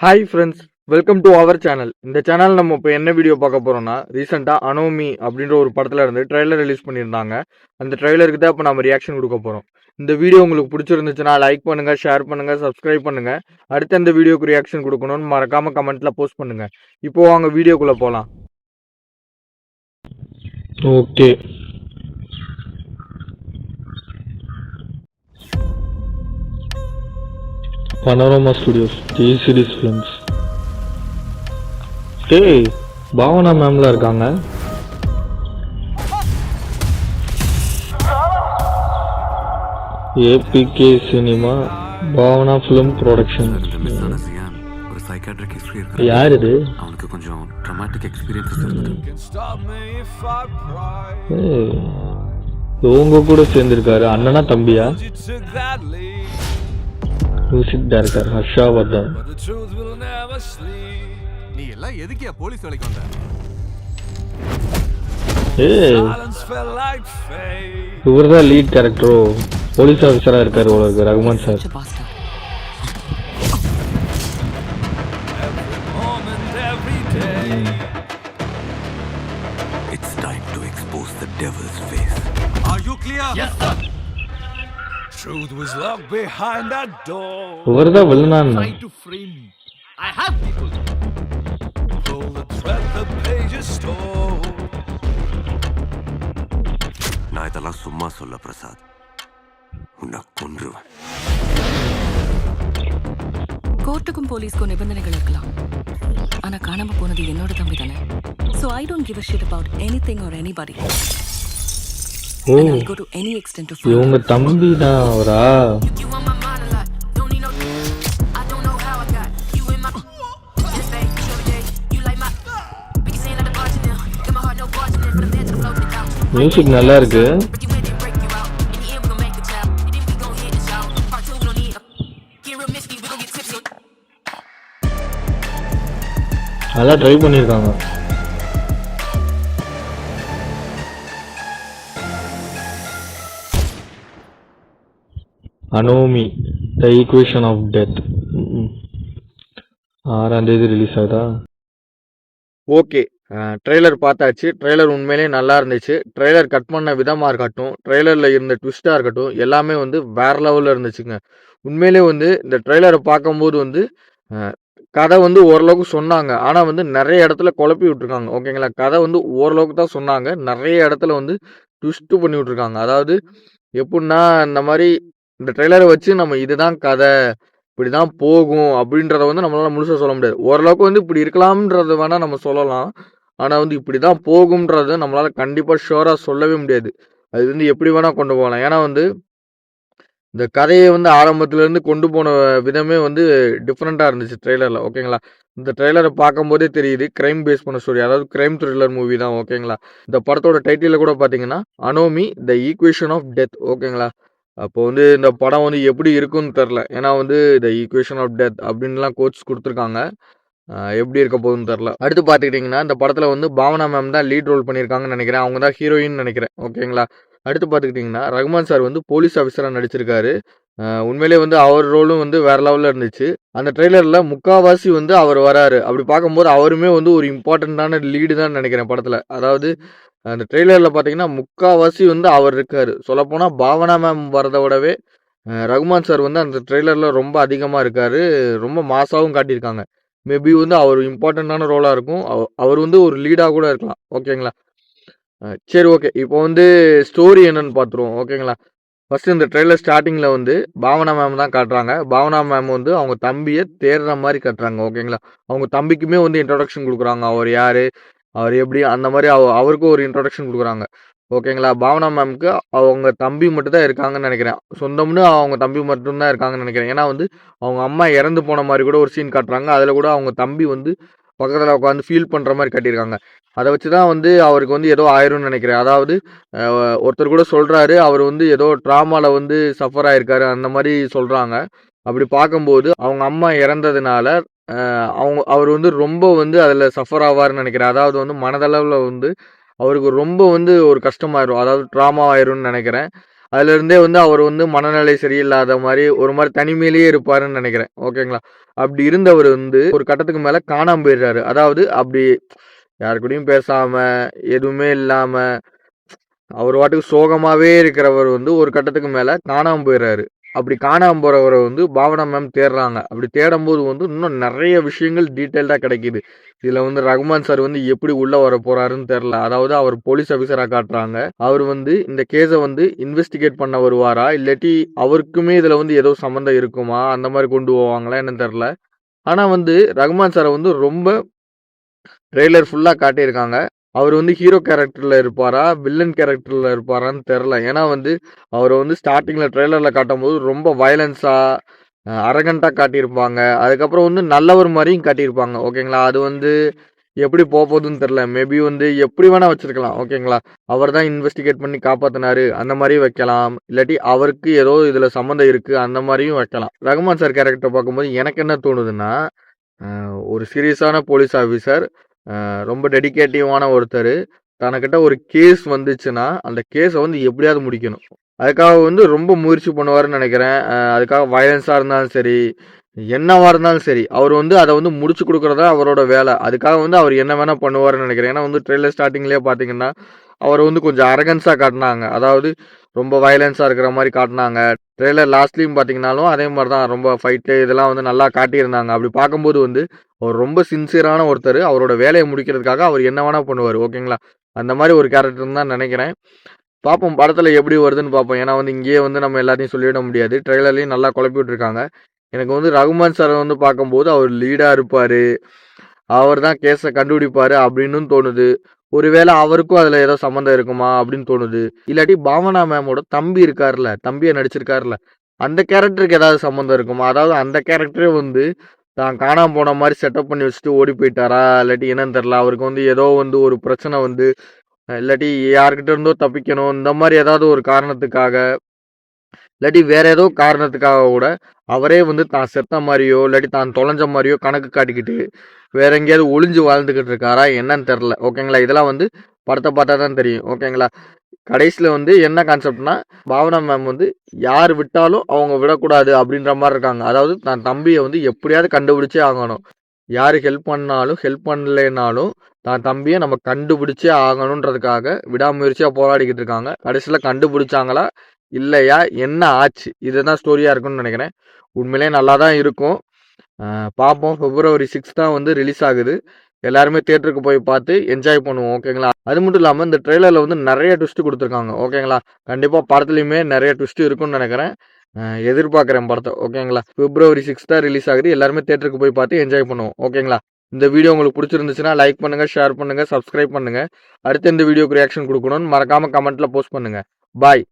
Hi friends, welcome to our channel. இந்த channel நம்ம இப்போ என்ன வீடியோ பார்க்க போகிறோம்னா, ரீசெண்டாக அனோமி அப்படின்ற ஒரு படத்தில் இருந்து ட்ரெய்லர் ரிலீஸ் பண்ணியிருந்தாங்க. அந்த ட்ரெய்லருக்கு தான் இப்போ நம்ம ரியாக்ஷன் கொடுக்க போகிறோம். இந்த வீடியோ உங்களுக்கு பிடிச்சிருந்துச்சுன்னா லைக் பண்ணுங்கள், ஷேர் பண்ணுங்கள், சப்ஸ்கிரைப் பண்ணுங்கள். அடுத்த இந்த வீடியோக்கு ரியாக்ஷன் கொடுக்கணும்னு மறக்காமல் கமெண்ட்டில் போஸ்ட் பண்ணுங்கள். இப்போது வாங்க வீடியோக்குள்ளே போகலாம். ஓகே, பனோரமா ஸ்டுடியோஸ், ஜெய்சிடிஸ் ஃபிலிம்ஸ். டேய், பாவனா மேம்ல இருக்காங்க. ABK cinema, Bhavana film production. ஒரு சைக்காட்ரிக் ஹிஸ்டரி இருக்கு. யார் இது? அவனுக்கு கொஞ்சம் ட்ராமாட்டிக் எக்ஸ்பீரியன்ஸ் இருக்கு. இவங்க கூட சேர்ந்திருக்காரு. அண்ணனா தம்பியா? Music director Harshvardhan. நீ எல்லாம் எதுக்கியா போலீஸ் வேலைக்கு வந்த? இவர்தான் லீட் கேரக்டரோ, போலீஸ் ஆஃபீஸரா இருக்காரு உங்களுக்கு Rahman sir. It's time to expose the devil's face. Are you clear? Yes, sir. Truth was locked behind that door. இவர்தான் வில்லனான். Try to frame me. I have people. Pull the thread, the pages stole. நான் இதெல்லாம் சும்மா சொல்ல பிரசாத், உன்னை கொன்றுவேன். கோர்ட்டுக்கும் போலீஸ்க்கும் நிபந்தனைகள் இருக்கலாம், ஆனா காணாம போனது என்னோட தம்பி தானே. So I don't give a shit about anything or anybody. And I'll go to any extent to find இவங்க தம்பி தான் அவரா? மியூசிக் நல்லா இருக்கு. நல்லா ட்ரை பண்ணியிருக்காங்க. அனோமி த ஈக்குவேஷன் ஆஃப் டெத் 6ஆம் தேதி ரிலீஸ் ஆகுதா? ஓகே, ட்ரெய்லர் பார்த்தாச்சு. ட்ரெய்லர் உண்மையிலேயே நல்லா இருந்துச்சு. ட்ரெய்லர் கட் பண்ண விதமாக இருக்கட்டும், ட்ரெய்லரில் இருந்த ட்விஸ்ட்டாக இருக்கட்டும், எல்லாமே வந்து வேறு லெவலில் இருந்துச்சுங்க. உண்மையிலே வந்து இந்த ட்ரெய்லரை பார்க்கும்போது வந்து கதை வந்து ஓரளவுக்கு சொன்னாங்க, ஆனால் வந்து நிறைய இடத்துல குழப்பி விட்ருக்காங்க. ஓகேங்களா, கதை வந்து ஓரளவுக்கு தான் சொன்னாங்க, நிறைய இடத்துல வந்து ட்விஸ்ட்டு பண்ணி விட்ருக்காங்க. அதாவது எப்படின்னா, இந்த மாதிரி இந்த ட்ரெய்லரை வச்சு நம்ம இதுதான் கதை, இப்படி தான் போகும் அப்படின்றத வந்து நம்மளால் முழுசாக சொல்ல முடியாது. ஓரளவுக்கு வந்து இப்படி இருக்கலாம்ன்றத வேணால் நம்ம சொல்லலாம், ஆனால் வந்து இப்படி தான் போகும்ன்றது நம்மளால் கண்டிப்பாக ஷுவராக சொல்லவே முடியாது. அது வந்து எப்படி வேணால் கொண்டு போகலாம். ஏன்னா வந்து இந்த கதையை வந்து ஆரம்பத்துலேருந்து கொண்டு போன விதமே வந்து டிஃப்ரெண்ட்டாக இருந்துச்சு ட்ரெய்லரில். ஓகேங்களா, இந்த ட்ரெய்லரை பார்க்கும்போதே தெரியுது க்ரைம் பேஸ் பண்ண ஸ்டோரி, அதாவது க்ரைம் த்ரில்லர் மூவி தான். ஓகேங்களா, இந்த படத்தோட டைட்டிலில் கூட பார்த்தீங்கன்னா அனோமி த ஈக்குவேஷன் ஆஃப் டெத். ஓகேங்களா, அப்போ வந்து இந்த படம் வந்து எப்படி இருக்குன்னு தெரில. ஏன்னா வந்து த ஈக்குவேஷன் ஆஃப் டெத் அப்படின்லாம் கோட்ஸ் கொடுத்துருக்காங்க. எப்படி இருக்க போகுதுன்னு தெரில. அடுத்து பார்த்துக்கிட்டிங்கன்னா, இந்த படத்தில் வந்து பாவனா மேம் தான் லீட் ரோல் பண்ணியிருக்காங்கன்னு நினைக்கிறேன். அவங்க தான் ஹீரோயின் நினைக்கிறேன். ஓகேங்களா, அடுத்து பார்த்துக்கிட்டிங்கன்னா ரகுமான் சார் வந்து போலீஸ் ஆஃபீஸராக நடிச்சிருக்காரு. உண்மையிலே வந்து அவர் ரோலும் வந்து வேறு லெவலில் இருந்துச்சு. அந்த ட்ரெய்லரில் முக்கால்வாசி வந்து அவர் வராரு. அப்படி பார்க்கும்போது அவருமே வந்து ஒரு இம்பார்ட்டண்ட்டான லீடு தான் நினைக்கிறேன் படத்தில். அதாவது அந்த ட்ரெய்லரில் பார்த்தீங்கன்னா முக்கால்வாசி வந்து அவர் இருக்கார். சொல்லப்போனால் பாவனா மேம் வரதை விடவே ரகுமான் சார் வந்து அந்த ட்ரெய்லரில் ரொம்ப அதிகமாக இருக்கார். ரொம்ப மாசாவும் காட்டியிருக்காங்க. மேபி வந்து அவர் இம்பார்ட்டண்ட்டான ரோலாக இருக்கும். அவர் வந்து ஒரு லீடாக கூட இருக்கலாம். ஓகேங்களா, சரி ஓகே. இப்போ வந்து ஸ்டோரி என்னன்னு பார்த்துருவோம். ஓகேங்களா, ஃபஸ்ட்டு இந்த ட்ரெய்லர் ஸ்டார்டிங்கில் வந்து பாவனா மேம் தான் காட்டுறாங்க. பாவனா மேம் வந்து அவங்க தம்பியை தேடுற மாதிரி காட்டுறாங்க. ஓகேங்களா, அவங்க தம்பிக்குமே வந்து இன்ட்ரடக்ஷன் கொடுக்குறாங்க. அவர் யார், அவர் எப்படி, அந்த மாதிரி அவருக்கும் ஒரு இன்ட்ரடக்ஷன் கொடுக்குறாங்க. ஓகேங்களா, பாவனா மேம்க்கு அவங்க தம்பி மட்டும் தான் இருக்காங்கன்னு நினைக்கிறேன். சொந்தம்னு அவங்க தம்பி மட்டும்தான் இருக்காங்கன்னு நினைக்கிறேன். ஏன்னா வந்து அவங்க அம்மா இறந்து போன மாதிரி கூட ஒரு சீன் காட்டுறாங்க. அதில் கூட அவங்க தம்பி வந்து பக்கத்தில் உட்காந்து ஃபீல் பண்ணுற மாதிரி காட்டியிருக்காங்க. அதை வச்சு தான் வந்து அவருக்கு வந்து ஏதோ ஆயிரும்னு நினைக்கிறேன். அதாவது ஒருத்தர் கூட சொல்கிறாரு, அவர் வந்து ஏதோ ட்ராமாவில் வந்து சஃபர் ஆகிருக்காரு அந்த மாதிரி சொல்கிறாங்க. அப்படி பார்க்கும்போது அவங்க அம்மா இறந்ததுனால அவர் வந்து ரொம்ப வந்து அதில் சஃபர் ஆவார்னு நினைக்கிறேன். அதாவது வந்து மனதளவில் வந்து அவருக்கு ரொம்ப வந்து ஒரு கஷ்டமாயிரும், அதாவது ட்ராமா ஆயிரும்னு நினைக்கிறேன். அதுலேருந்தே வந்து அவர் வந்து மனநிலை சரியில்லாத மாதிரி ஒரு மாதிரி தனிமையிலேயே இருப்பாருன்னு நினைக்கிறேன். ஓகேங்களா? அப்படி இருந்தவர் வந்து ஒரு கட்டத்துக்கு மேலே காணாமல் போயிடுறாரு. அதாவது அப்படி யாரு கூடயும் பேசாம, எதுவுமே இல்லாம, அவர் பாட்டுக்கு சோகமாவே இருக்கிறவர் வந்து ஒரு கட்டத்துக்கு மேல காணாம போயிடுறாரு. அப்படி காணாம போறவர வந்து பாவனா மேம் தேடுறாங்க. அப்படி தேடும்போது வந்து இன்னும் நெறைய விஷயங்கள் டீட்டெயில்டா கிடைக்குது. இதுல வந்து ரகுமான் சார் வந்து எப்படி உள்ள வரப்போறாருன்னு தெரியல. அதாவது அவர் போலீஸ் ஆஃபீஸரா காட்டுறாங்க. அவர் வந்து இந்த கேஸ வந்து இன்வெஸ்டிகேட் பண்ண வருவாரா? இல்லாட்டி அவருக்குமே இதுல வந்து ஏதோ சம்மந்தம் இருக்குமா? அந்த மாரி கொண்டு போவாங்களா என்னன்னு தெரியல. ஆனா வந்து ரகுமான் சார வந்து ரொம்ப ட்ரெய்லர் ஃபுல்லா காட்டியிருக்காங்க. அவரு வந்து ஹீரோ கேரக்டர்ல இருப்பாரா? வில்லன் கேரக்டர்ல இருப்பாரான்னு தெர்ல. ஏன்னா வந்து, அவர வந்து ஸ்டார்ட்டிங்ல ட்ரெய்லர்ல காட்டும்போது ரொம்ப வயலன்ஸா, அரகன்ட்டா காட்டியிருப்பாங்க. அதுக்கப்புறம் வந்து நல்லவர் மாரியும் காட்டியிருப்பாங்க. ஓகேங்களா? அது வந்து எப்படி போப்போதுன்னு தெர்ல. மேபி வந்து எப்படி வேணா வச்சிருக்கலாம். ஓகேங்களா? அவர் தான் இன்வெஸ்டிகேட் பண்ணி காப்பாத்துனாரு. அந்த மாரியும் வைக்கலாம். இல்லாட்டி அவருக்கு ஏதோ இதுல சம்மந்தம் இருக்கு. அந்த மாரியும் வைக்கலாம். ரகுமான் சார் கேரக்டர பார்க்கும்போது எனக்கு என்ன தோணுதுன்னா, அ ஒரு சீரியஸான போலீஸ் ஆஃபீசர். ரொம்ப டெடிகேட்டிவான ஒருத்தரு. தனக்கிட்ட ஒரு கேஸ் வந்துச்சுன்னா, அந்த கேஸ வந்து எப்படியாவது முடிக்கணும். அதுக்காக வந்து ரொம்ப முயற்சி பண்ணுவாருன்னு நெனைக்கிறேன். அதுக்காக வயலன்ஸா இருந்தாலும் சரி, என்னவா இருந்தாலும் சரி, அவரு வந்து அத வந்து முடிச்சு குடுக்குறது தான் அவரோட வேல. அதுக்காக வந்து அவரு என்ன வேணா பண்ணுவாருன்னு நெனைக்கிறேன். ஏன்னா வந்து ட்ரெய்லர் ஸ்டார்ட்டிங்லயே பார்த்தீங்கன்னா, அவர வந்து கொஞ்சம் அரகன்ஸா காட்டுனாங்க. அதாவது ரொம்ப வயலன்ஸா இருக்கிற மாரி காட்டுனாங்க. ட்ரெய்லர் லாஸ்ட்லயும் பார்த்தீங்கன்னாலும், அதே மாரி தான் ரொம்ப ஃபைட்டு இதெல்லாம் வந்து நல்லா காட்டியிருந்தாங்க. அப்படி பார்க்கும்போது வந்து அவர் ரொம்ப சின்சியரான ஒருத்தரு. அவரோட வேலைய முடிக்கிறதுக்காக அவர் என்ன வேணா பண்ணுவாரு. ஓகேங்களா? அந்த மாரி ஒரு கேரக்டர்ன்னு தான் நெனைக்கிறேன். பார்ப்போம் படத்துல எப்படி வருதுன்னு பார்ப்போம். ஏன்னா வந்து இங்கேயே வந்து நம்ம எல்லாத்தையும் சொல்லிட முடியாது. ட்ரெய்லர்லயும் நல்லா குழப்பி விட்டுருக்காங்க. எனக்கு வந்து ரகுமான் சார வந்து பார்க்கும்போது அவர் லீடா இருப்பாரு. அவர் தான் கேஸ கண்டுபிடிப்பாரு அப்டின்னும் தோணுது. ஒருவேள அவருக்கும் அதுல ஏதோ சம்மந்தம் இருக்குமா? அப்டின்னு தோணுது. இல்லாட்டி பாவனா மேமோட தம்பி இருக்கார்ல, தம்பியா நடிச்சிருக்கார்ல, அந்த கேரக்டருக்கு ஏதாவது சம்மந்தம் இருக்குமா? அதாவது அந்த கேரக்டரே வந்து தான் காணாம போன மாரி செட்டப் பண்ணி வச்சுட்டு ஓடி போயிட்டாரா? இல்லாட்டி என்னன்னு தெரியல. அவருக்கு வந்து ஏதோ வந்து ஒரு பிரச்சனை வந்து இல்லாட்டி யார்கிட்ட இருந்தோ தப்பிக்கணும். இந்த மாரி ஏதாவது ஒரு காரணத்துக்காக, இல்லாட்டி வேற ஏதோ காரணத்துக்காக கூட அவரே வந்து தான் செத்த மாரியோ, இல்லாட்டி தான் தொலைஞ்ச மாரியோ கணக்கு காட்டிக்கிட்டு, வேற எங்கேயாவது ஒளிஞ்சு வாழ்ந்துகிட்டு இருக்காரா? என்னன்னு தெரியல. ஓகேங்களா? இதெல்லாம் வந்து படத்த பார்த்தா தான் தெரியும். ஓகேங்களா? கடைசில வந்து என்ன கான்செப்ட்னா, பாவனா மேம் வந்து யார் விட்டாலும் அவங்க விடக்கூடாது அப்படின்ற மாரி இருக்காங்க. அதாவது தன் தம்பிய வந்து எப்படியாவது கண்டுபிடிச்சே ஆகணும். யாரு ஹெல்ப் பண்ணாலும், ஹெல்ப் பண்ணலைனாலும் தான் தம்பிய நம்ம கண்டுபிடிச்சே ஆகணுன்றதுக்காக விடாமுயற்சியா போராடிக்கிட்டு இருக்காங்க. கடைசில கண்டுபிடிச்சாங்களா? இல்லையா? என்ன ஆச்சு? இதுதான் ஸ்டோரியா இருக்கும்னு நெனைக்கிறேன். உண்மையிலேயே நல்லா தான் இருக்கும். பார்ப்போம். பிப்ரவரி 6 தான் வந்து ரிலீஸ் ஆகுது. எல்லாருமே தியேட்டருக்கு போய் பார்த்து என்ஜாய் பண்ணுவோம். ஓகேங்களா? அது மட்டும் இல்லாம இந்த ட்ரெய்லர்ல வந்து நெறைய ட்விஸ்ட் குடுத்துருக்காங்க. ஓகேங்களா? கண்டிப்பா படத்துலயுமே நெறைய ட்விஸ்ட் இருக்கும்னு நெனைக்கிறேன். எதிர்பார்க்குறேன் படத்த. ஓகேங்களா? பிப்ரவரி 6 தான் ரிலீஸ் ஆகுது. எல்லாருமே தியேட்டருக்கு போய் பார்த்து என்ஜாய் பண்ணுவோம். ஓகேங்களா? இந்த வீடியோ உங்களுக்கு புடிச்சிருந்துச்சுன்னா லைக் பண்ணுங்க, ஷேர் பண்ணுங்க, சப்ஸ்கிரைப் பண்ணுங்க. அடுத்து இந்த வீடியோக்கு ரியாக்ஷன் குடுக்கணும்னு மறக்காம கமெண்ட்ல போஸ்ட் பண்ணுங்க. பாய்.